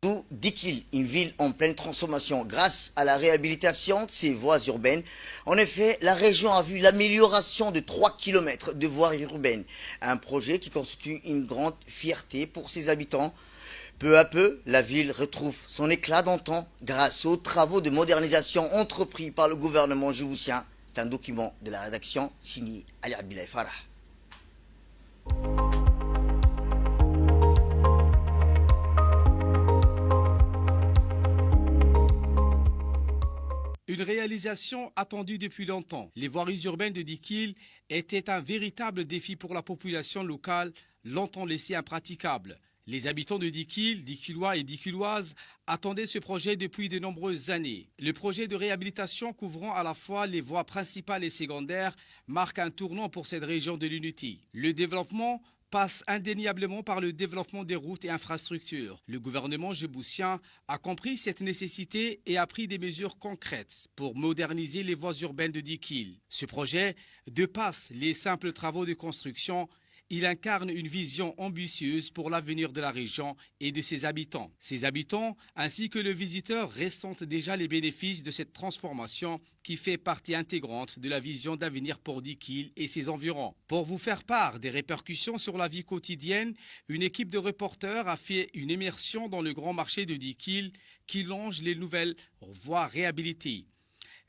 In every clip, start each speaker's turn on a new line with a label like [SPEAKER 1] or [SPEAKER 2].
[SPEAKER 1] D'où Dikil, une ville en pleine transformation grâce à la réhabilitation de ses voies urbaines. En effet, la région a vu l'amélioration de 3 kilomètres de voies urbaines, un projet qui constitue une grande fierté pour ses habitants. Peu à peu, la ville retrouve son éclat d'antan grâce aux travaux de modernisation entrepris par le gouvernement djiboutien. C'est un document de la rédaction signé Ali Abdoulaye Farah.
[SPEAKER 2] Une réalisation attendue depuis longtemps. Les voiries urbaines de Dikil étaient un véritable défi pour la population locale, longtemps laissée impraticable. Les habitants de Dikil, Dikilois et Dikiloises attendaient ce projet depuis de nombreuses années. Le projet de réhabilitation couvrant à la fois les voies principales et secondaires marque un tournant pour cette région de l'Unité. Le développement passe indéniablement par le développement des routes et infrastructures. Le gouvernement djiboutien a compris cette nécessité et a pris des mesures concrètes pour moderniser les voies urbaines de Dikil. Ce projet dépasse les simples travaux de construction. Il incarne une vision ambitieuse pour l'avenir de la région et de ses habitants. Ses habitants, ainsi que le visiteur, ressentent déjà les bénéfices de cette transformation qui fait partie intégrante de la vision d'avenir pour Dikil et ses environs. Pour vous faire part des répercussions sur la vie quotidienne, une équipe de reporters a fait une immersion dans le grand marché de Dikil qui longe les nouvelles voies réhabilitées.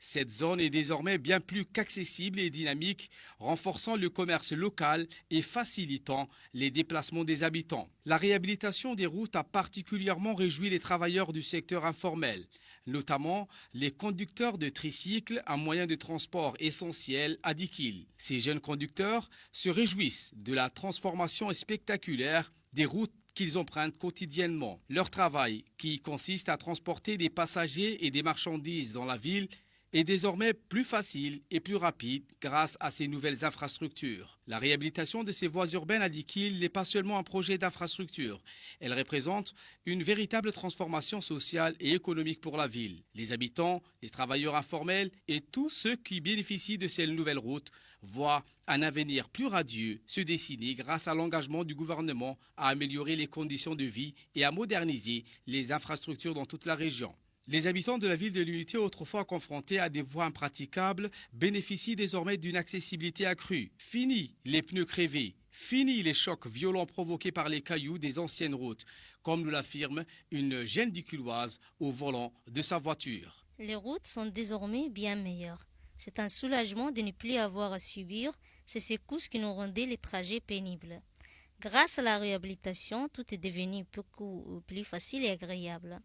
[SPEAKER 2] Cette zone est désormais bien plus qu'accessible et dynamique, renforçant le commerce local et facilitant les déplacements des habitants. La réhabilitation des routes a particulièrement réjoui les travailleurs du secteur informel, notamment les conducteurs de tricycles, un moyen de transport essentiel à Dikil. Ces jeunes conducteurs se réjouissent de la transformation spectaculaire des routes qu'ils empruntent quotidiennement. Leur travail, qui consiste à transporter des passagers et des marchandises dans la ville, est désormais plus facile et plus rapide grâce à ces nouvelles infrastructures. La réhabilitation de ces voies urbaines à Dikil n'est pas seulement un projet d'infrastructure, elle représente une véritable transformation sociale et économique pour la ville. Les habitants, les travailleurs informels et tous ceux qui bénéficient de ces nouvelles routes voient un avenir plus radieux se dessiner grâce à l'engagement du gouvernement à améliorer les conditions de vie et à moderniser les infrastructures dans toute la région. Les habitants de la ville de l'Unité, autrefois confrontés à des voies impraticables, bénéficient désormais d'une accessibilité accrue. Fini les pneus crevés, fini les chocs violents provoqués par les cailloux des anciennes routes, comme nous l'affirme une jeune diculoise au volant de sa voiture.
[SPEAKER 3] Les routes sont désormais bien meilleures. C'est un soulagement de ne plus avoir à subir ces secousses qui nous rendaient les trajets pénibles. Grâce à la réhabilitation, tout est devenu beaucoup plus facile et agréable.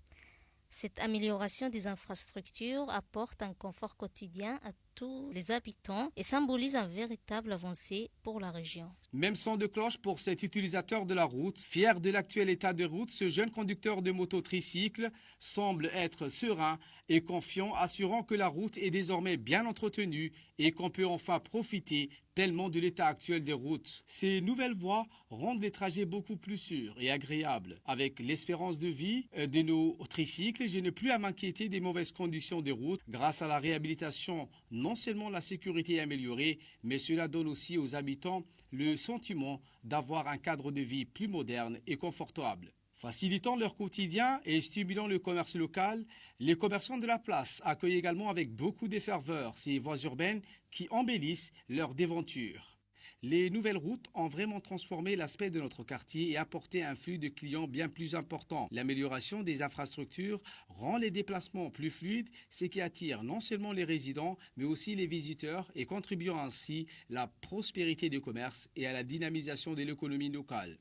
[SPEAKER 3] Cette amélioration des infrastructures apporte un confort quotidien à tous les habitants et symbolise une véritable avancée pour la région.
[SPEAKER 2] Même son de cloche pour cet utilisateur de la route. Fier de l'actuel état de route, ce jeune conducteur de moto-tricycle semble être serein et confiant, assurant que la route est désormais bien entretenue et qu'on peut enfin profiter pleinement de l'état actuel des routes. Ces nouvelles voies rendent les trajets beaucoup plus sûrs et agréables. Avec l'espérance de vie de nos tricycles, je n'ai plus à m'inquiéter des mauvaises conditions des routes. Grâce à la réhabilitation, non seulement la sécurité est améliorée, mais cela donne aussi aux habitants le sentiment d'avoir un cadre de vie plus moderne et confortable. Facilitant leur quotidien et stimulant le commerce local, les commerçants de la place accueillent également avec beaucoup de ferveur ces voies urbaines qui embellissent leur déventure. Les nouvelles routes ont vraiment transformé l'aspect de notre quartier et apporté un flux de clients bien plus important. L'amélioration des infrastructures rend les déplacements plus fluides, ce qui attire non seulement les résidents, mais aussi les visiteurs et contribuant ainsi à la prospérité du commerce et à la dynamisation de l'économie locale.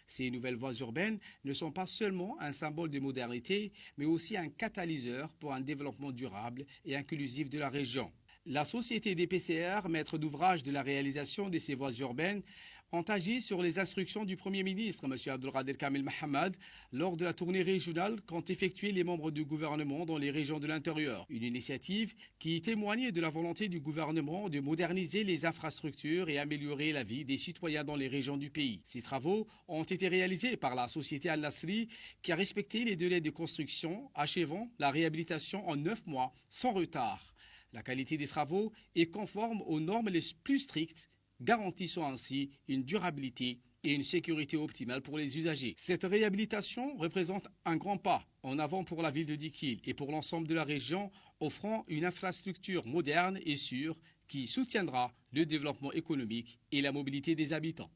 [SPEAKER 2] Ces nouvelles voies urbaines ne sont pas seulement un symbole de modernité, mais aussi un catalyseur pour un développement durable et inclusif de la région. La société des PCR, maître d'ouvrage de la réalisation de ces voies urbaines, ont agi sur les instructions du Premier ministre, M. Abdelkader Kamel Mohamed, lors de la tournée régionale qu'ont effectué les membres du gouvernement dans les régions de l'intérieur. Une initiative qui témoignait de la volonté du gouvernement de moderniser les infrastructures et améliorer la vie des citoyens dans les régions du pays. Ces travaux ont été réalisés par la société Al-Nasri qui a respecté les délais de construction, achevant la réhabilitation en 9 mois sans retard. La qualité des travaux est conforme aux normes les plus strictes, garantissant ainsi une durabilité et une sécurité optimale pour les usagers. Cette réhabilitation représente un grand pas en avant pour la ville de Dikil et pour l'ensemble de la région, offrant une infrastructure moderne et sûre qui soutiendra le développement économique et la mobilité des habitants.